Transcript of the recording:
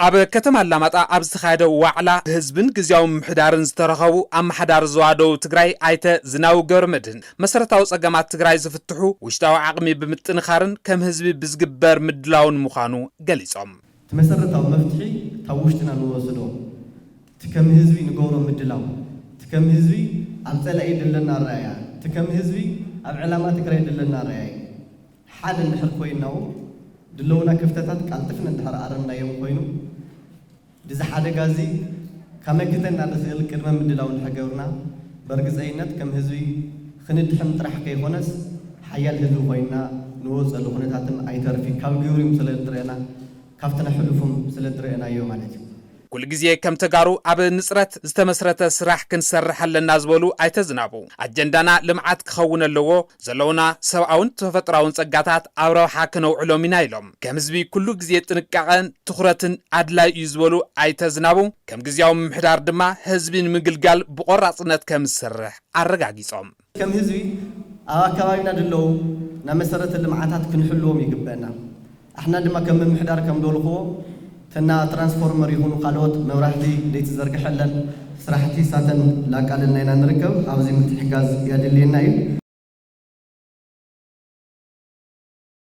ኣብ ከተማ አላማጣ ኣብ ዝተኻየደ ዋዕላ ህዝብን ግዝያዊ ምሕዳርን ዝተረኸቡ ኣመሓዳሪ ዝዋደው ትግራይ ኣይተ ዝናቡ ገብረመድህን መሰረታዊ ጸገማት ትግራይ ዝፍትሑ ውሽጣዊ ዓቕሚ ብምጥንኻርን ከም ህዝቢ ብዝግበር ምድላውን ምዃኑ ገሊጾም መሰረታዊ መፍትሒ ታብ ውሽጥና ንወስዶ ትከም ህዝቢ ንገብሮ ምድላው ትከም ህዝቢ ኣብ ጸላኢ ድለና ራእያ ትከም ህዝቢ ኣብ ዕላማ ትግራይ ድለና ራእያ ሓደ ንሕር ኮይናው ድለውና ክፍተታት ቃልጥፍን እንድሕር ኣረምናዮም ኮይኑ ድዚ ሓደጋ እዚ ከመክተና ንኽእል ቅድመ ምድላው ንሕገብርና በርግፀይነት ከም ህዝቢ ክንድሕም ጥራሕ ከይኾነስ ሓያል ህዝቢ ኮይና ንወፀሉ ኩነታትን ኣይተርፊ ካብ ግብሪም ስለ ዝጥረአና ካብተና ሕሉፉም ስለ ዝጥረአናዮ ማለት እዩ كل جزية كم تجارو أب نصرت استمسرت سراح كن سرح لنا زبولو أيتزنابو أجندنا لمعات كخون اللو زلونا سبعون تفتراون سجاتات أوراق حكنو علومنا يلوم كم زبي كل جزية تنكعن تخرتن أدلا يزبولو أيتزنابو كم جزية محدار دما هزبين مجلجال بقرص نت كم سرح أرجع جيسام كم هزبي كواينا دلو نمسرت اللمعات كنحلوهم يجبنا إحنا دما كم محدار كم دولخو تنا ترانسفورمر يكونوا قالوت مراحتي ديت زرق حلن سراحتي ساتن لا قالنا نركب عاوزين متحجاز يدلينا